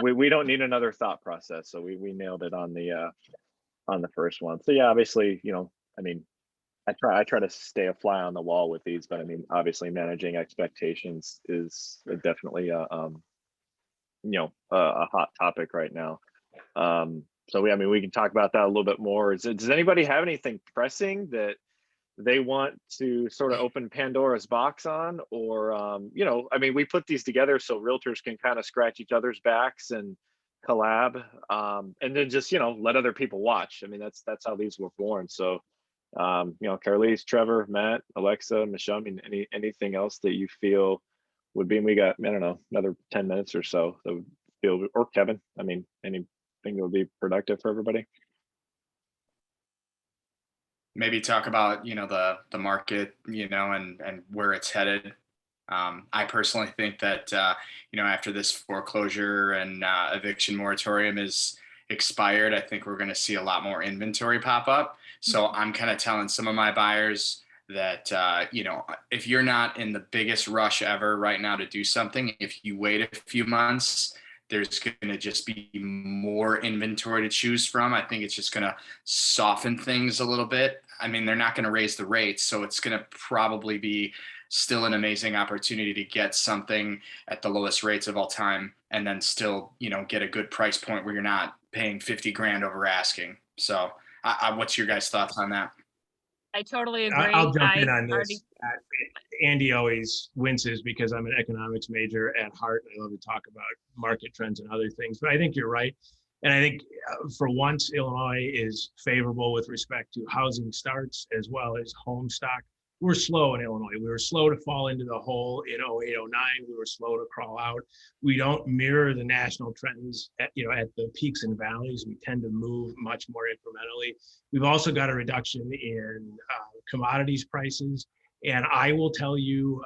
S1: We don't need another thought process. So we nailed it on the first one. So yeah, obviously, I mean, I try to stay a fly on the wall with these, but I mean, obviously, managing expectations is definitely a hot topic right now. So we can talk about that a little bit more. Does anybody have anything pressing that they want to sort of open Pandora's box on? Or, we put these together so realtors can kind of scratch each other's backs and collab, and then just, let other people watch. I mean, that's how these were born. So, Carelys, Trevor, Matt, Alexa, Michele, I mean, anything else that you feel would be, and we got, I don't know, another 10 minutes or so that would feel, or Kevin, I mean, anything that would be productive for everybody?
S5: Maybe talk about, the market, and where it's headed. I personally think that, after this foreclosure and eviction moratorium is expired, I think we're going to see a lot more inventory pop up. So I'm kind of telling some of my buyers that, if you're not in the biggest rush ever right now to do something, if you wait a few months, there's going to just be more inventory to choose from. I think it's just going to soften things a little bit. I mean, they're not going to raise the rates, so it's going to probably be still an amazing opportunity to get something at the lowest rates of all time, and then still, get a good price point where you're not paying 50 grand over asking. So what's your guys' thoughts on that?
S4: I totally agree.
S9: I'll jump in on this. Andy always winces because I'm an economics major at heart. I love to talk about market trends and other things, but I think you're right. And I think for once, Illinois is favorable with respect to housing starts as well as home stock. We're slow in Illinois. We were slow to fall into the hole in 08, 09. We were slow to crawl out. We don't mirror the national trends at the peaks and valleys. We tend to move much more incrementally. We've also got a reduction in commodities prices. And I will tell you,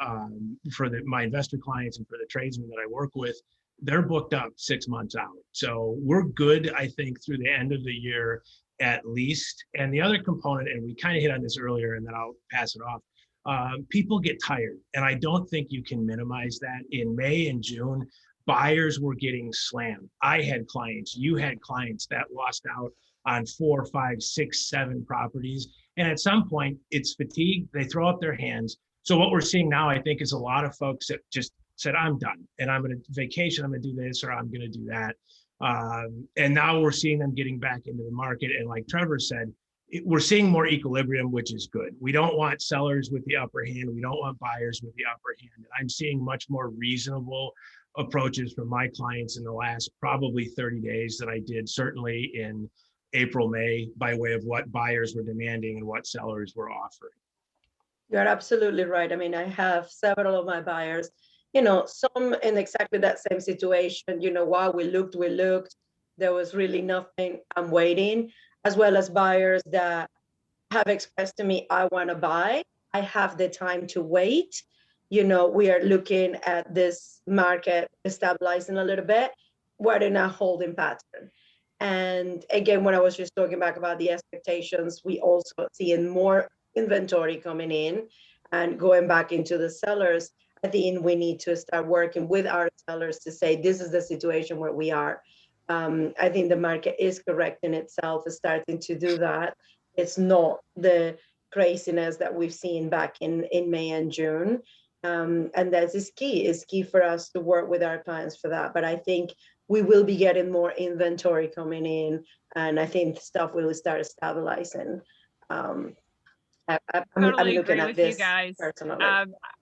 S9: for my investor clients and for the tradesmen that I work with, they're booked up 6 months out. So we're good, I think, through the end of the year at least. And the other component, and we kind of hit on this earlier, and then I'll pass it off. People get tired, and I don't think you can minimize that. In May and June, buyers were getting slammed. I had clients, you had clients that lost out on 4, 5, 6, 7 properties. And at some point, it's fatigue. They throw up their hands. So what we're seeing now, I think, is a lot of folks that just said, I'm done, and I'm going to vacation, I'm going to do this, or I'm going to do that. And now we're seeing them getting back into the market. And like Trevor said, we're seeing more equilibrium, which is good. We don't want sellers with the upper hand. We don't want buyers with the upper hand. And I'm seeing much more reasonable approaches from my clients in the last probably 30 days than I did certainly in April, May, by way of what buyers were demanding and what sellers were offering.
S3: You're absolutely right. I mean, I have several of my buyers, some in exactly that same situation. While we looked, there was really nothing, I'm waiting, as well as buyers that have expressed to me, I want to buy, I have the time to wait. We are looking at this market stabilizing a little bit. We're in a holding pattern. And again, when I was just talking back about the expectations, we also seeing more inventory coming in and going back into the sellers. I think we need to start working with our sellers to say, this is the situation where we are. I think the market is correcting itself, is starting to do that. It's not the craziness that we've seen back in May and June. And that is key. It's key for us to work with our clients for that. But I think we will be getting more inventory coming in, and I think stuff will start stabilizing. I'm looking at this, you guys. Personally.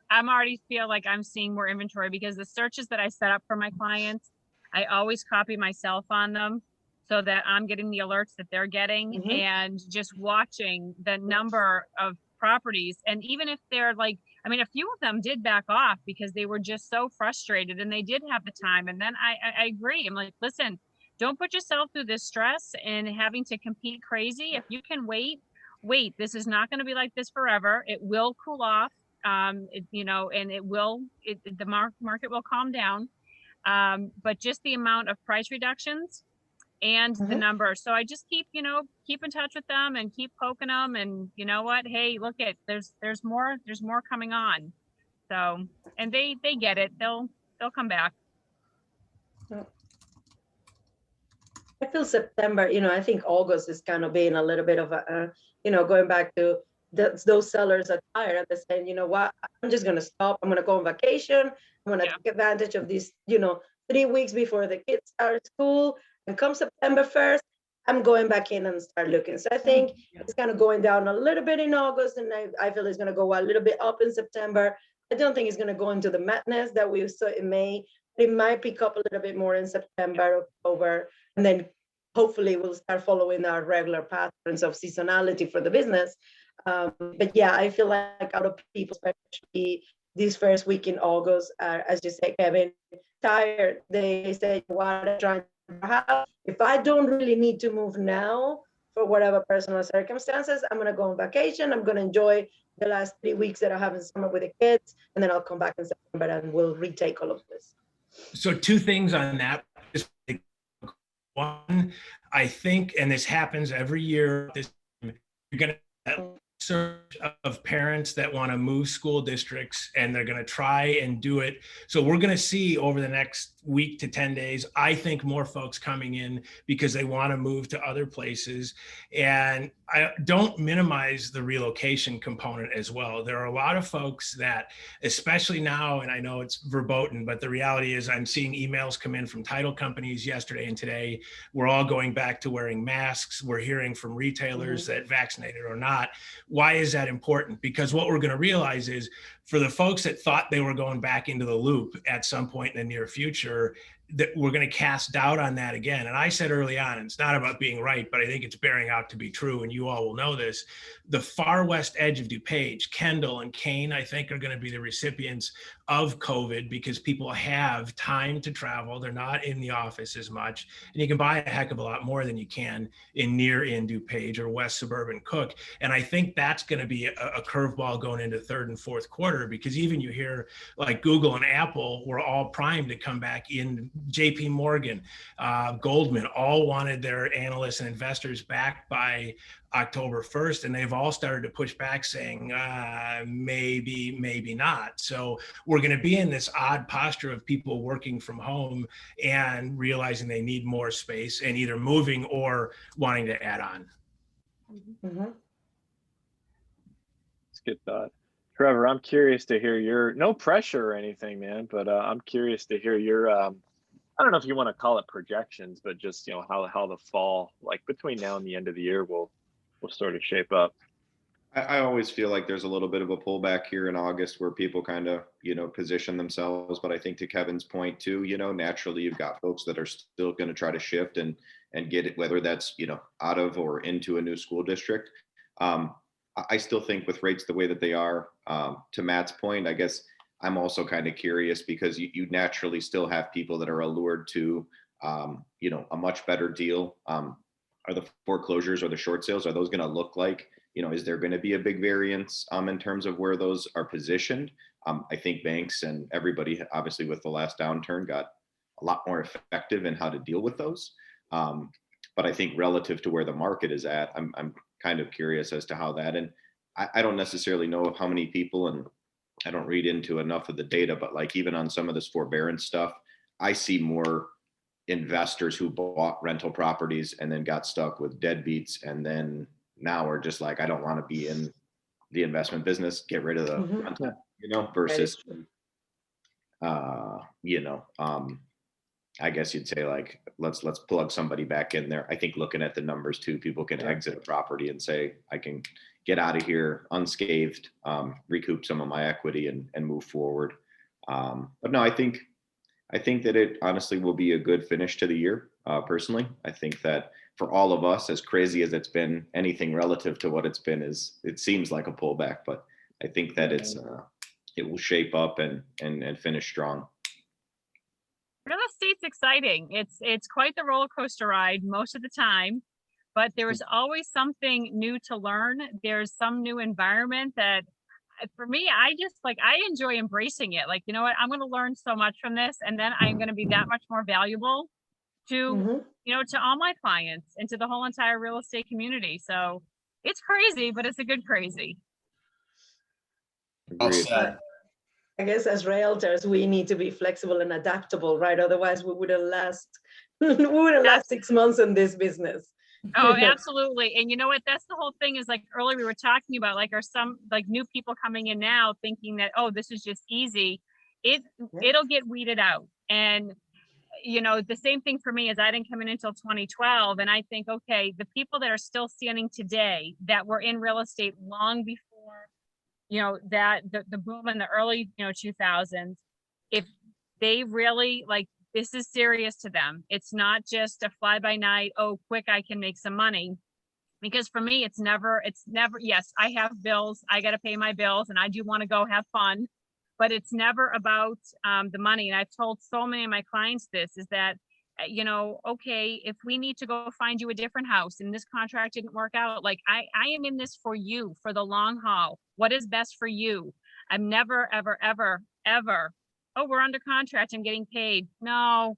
S4: I'm already feel like I'm seeing more inventory because the searches that I set up for my clients, I always copy myself on them so that I'm getting the alerts that they're getting, and just watching the number of properties. And even if they're like, a few of them did back off because they were just so frustrated and they did have the time. And then I agree. I'm like, listen, don't put yourself through this stress and having to compete crazy. If you can wait. This is not going to be like this forever. It will cool off, and the market will calm down. But just the amount of price reductions and the numbers. So I just keep in touch with them and keep poking them. And you know what? Hey, look at there's more coming on. So, and they get it. They'll come back.
S3: I feel September, I think August is kind of being a little bit of a, going back to those sellers are tired and they're saying, you know what, I'm just going to stop. I'm going to go on vacation. I'm going to take advantage of these, 3 weeks before the kids start school. And come September 1st, I'm going back in and start looking. So I think it's kind of going down a little bit in August, and I feel it's going to go a little bit up in September. I don't think it's going to go into the madness that we saw in May. It might pick up a little bit more in September, October, and then hopefully we'll start following our regular patterns of seasonality for the business. But yeah, I feel like out of people, especially this first week in August, as you say, Kevin, tired. They say, what I'm trying to have. If I don't really need to move now for whatever personal circumstances, I'm going to go on vacation. I'm going to enjoy the last 3 weeks that I have in summer with the kids, and then I'll come back in September and we'll retake all of this.
S9: So 2 things on that. One, I think, and this happens every year, you're going to surge of parents that want to move school districts, and they're going to try and do it. So we're going to see over the next week to 10 days, I think, more folks coming in because they want to move to other places. And I don't minimize the relocation component as well. There are a lot of folks that, especially now, and I know it's verboten, but the reality is I'm seeing emails come in from title companies yesterday and today. We're all going back to wearing masks. We're hearing from retailers that vaccinated or not. Why is that important? Because what we're going to realize is for the folks that thought they were going back into the loop at some point in the near future, that we're going to cast doubt on that again. And I said early on, it's not about being right, but I think it's bearing out to be true. And you all will know this. The far west edge of DuPage, Kendall and Kane, I think are going to be the recipients of COVID because people have time to travel. They're not in the office as much. And you can buy a heck of a lot more than you can in DuPage or West Suburban Cook. And I think that's going to be a curveball going into 3rd and 4th quarter, because even you hear like Google and Apple were all primed to come back in. JP Morgan, Goldman, all wanted their analysts and investors back by October 1st, and they've all started to push back saying, maybe not. So we're going to be in this odd posture of people working from home and realizing they need more space and either moving or wanting to add on.
S1: That's a good thought. Trevor, I'm curious to hear your, no pressure or anything, man, but I'm curious to hear your, I don't know if you want to call it projections, but just, how the fall, like between now and the end of the year, will sort of shape up.
S6: I always feel like there's a little bit of a pullback here in August where people kind of, position themselves. But I think to Kevin's point too, naturally you've got folks that are still going to try to shift and get it, whether that's, out of or into a new school district. I still think with rates the way that they are, to Matt's point, I guess I'm also kind of curious because you naturally still have people that are allured to, a much better deal. Are the foreclosures or the short sales, are those going to look like, is there going to be a big variance in terms of where those are positioned? I think banks and everybody, obviously with the last downturn, got a lot more effective in how to deal with those. But I think relative to where the market is at, I'm kind of curious as to how that, and I don't necessarily know of how many people, and I don't read into enough of the data, but like even on some of this forbearance stuff, I see more investors who bought rental properties and then got stuck with deadbeats and then now are just like, I don't want to be in the investment business, get rid of the rental, versus I guess you'd say like, let's plug somebody back in there. I think looking at the numbers too, people can exit a property and say, I can get out of here unscathed, recoup some of my equity and move forward. But no, I think that it honestly will be a good finish to the year. Personally, I think that for all of us, as crazy as it's been, anything relative to what it's been it seems like a pullback, but I think that it will shape up and finish strong.
S4: Real estate's exciting. It's quite the roller coaster ride most of the time, but there's always something new to learn. There's some new environment that, for me, I enjoy embracing it. Like, you know what, I'm going to learn so much from this, and then I'm going to be that much more valuable to, to all my clients and to the whole entire real estate community. So it's crazy, but it's a good crazy.
S5: Well
S6: Agreed.
S5: said.
S3: I guess as realtors, we need to be flexible and adaptable, right? Otherwise, we wouldn't last 6 months in this business.
S4: Oh, absolutely. And you know what? That's the whole thing is like earlier we were talking about, like, are some like new people coming in now thinking that, oh, this is just easy. It'll get weeded out. And, the same thing for me is I didn't come in until 2012. And I think, okay, the people that are still standing today that were in real estate long before, that the boom in the early, 2000s, if they really like, this is serious to them. It's not just a fly by night, oh, quick, I can make some money. Because for me, it's never, yes, I have bills, I got to pay my bills and I do want to go have fun, but it's never about the money. And I've told so many of my clients this is that, okay, if we need to go find you a different house and this contract didn't work out, like I am in this for you for the long haul. What is best for you? I'm never, ever, ever, ever, oh, we're under contract, I'm getting paid. No,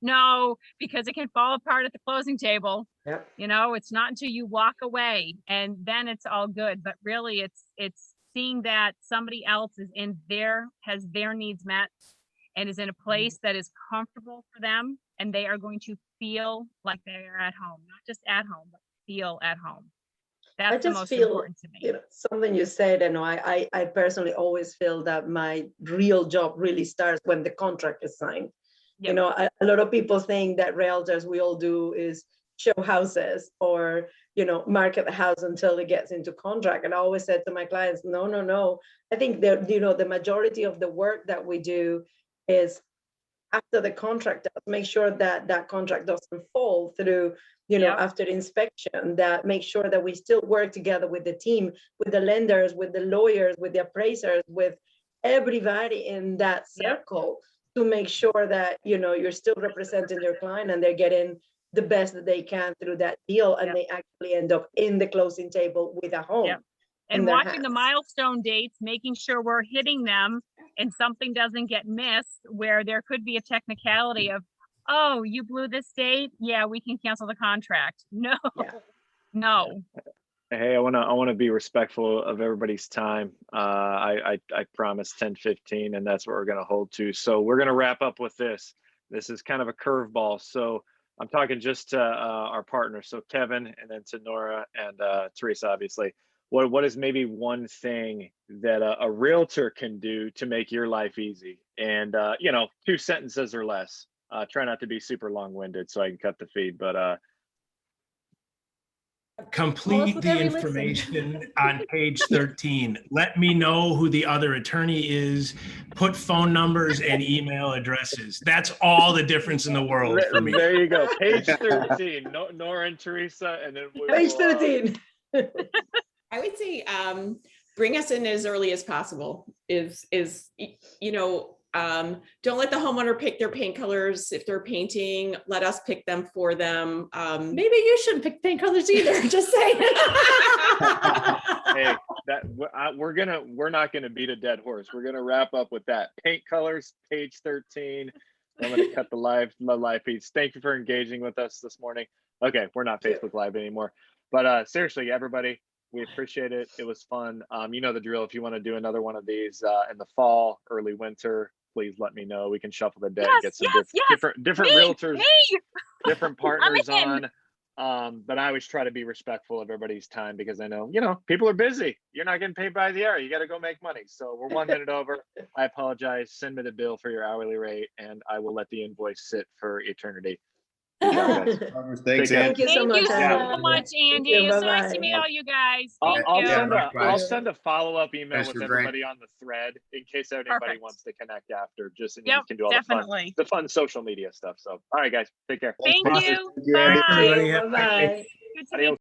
S4: no, because it can fall apart at the closing table.
S3: Yep.
S4: It's not until you walk away and then it's all good. But really it's seeing that somebody else has their needs met and is in a place that is comfortable for them and they are going to feel like they are at home, not just at home, but feel at home. That's the most important to me.
S3: Something you said, and I personally always feel that my real job really starts when the contract is signed. Yep. A lot of people think that realtors, we all do is show houses or, market the house until it gets into contract. And I always said to my clients, no. I think that, the majority of the work that we do is after the contract, make sure that that contract doesn't fall through, after inspection, that make sure that we still work together with the team, with the lenders, with the lawyers, with the appraisers, with everybody in that circle to make sure that, you're still representing your client and they're getting the best that they can through that deal. And they actually end up in the closing table with a home.
S4: And watching the milestone dates, making sure we're hitting them and something doesn't get missed where there could be a technicality of, oh, you blew this date. Yeah, we can cancel the contract. No.
S1: Hey, I want to be respectful of everybody's time. I promised 10:15 and that's what we're going to hold to. So we're going to wrap up with this. This is kind of a curveball. So I'm talking just to our partners. So Kevin and then to Nora and Theresa, obviously. What is maybe one thing that a realtor can do to make your life easy? And, 2 sentences or less. Try not to be super long-winded so I can cut the feed, but
S9: complete the information on page 13. Let me know who the other attorney is, put phone numbers and email addresses. That's all the difference in the world for me.
S1: There you go. Page 13. Nora and Theresa, and then
S3: page 13.
S7: I would say bring us in as early as possible. Don't let the homeowner pick their paint colors. If they're painting, let us pick them for them.
S8: Maybe you shouldn't pick paint colors either. Just saying.
S1: Hey, we're not gonna beat a dead horse. We're gonna wrap up with that. Paint colors, page 13. I'm gonna cut the live feeds. Thank you for engaging with us this morning. Okay, we're not Facebook Live anymore, but seriously, everybody. We appreciate it. It was fun. You know the drill. If you want to do another one of these in the fall, early winter, please let me know. We can shuffle the deck, get some different realtors, different partners on. But I always try to be respectful of everybody's time because I know, people are busy. You're not getting paid by the hour. You got to go make money. So we're 1 minute over. I apologize. Send me the bill for your hourly rate and I will let the invoice sit for eternity.
S6: Thanks,
S3: Thank you so much.
S4: Andy. It's so nice to meet all you guys.
S1: I'll send a follow-up email with everybody on the thread in case anybody wants to connect after. Just and you can do all the fun social media stuff. So, all right, guys, take care.
S4: Thank you.
S9: Bye.
S3: Bye.
S4: Good to meet you.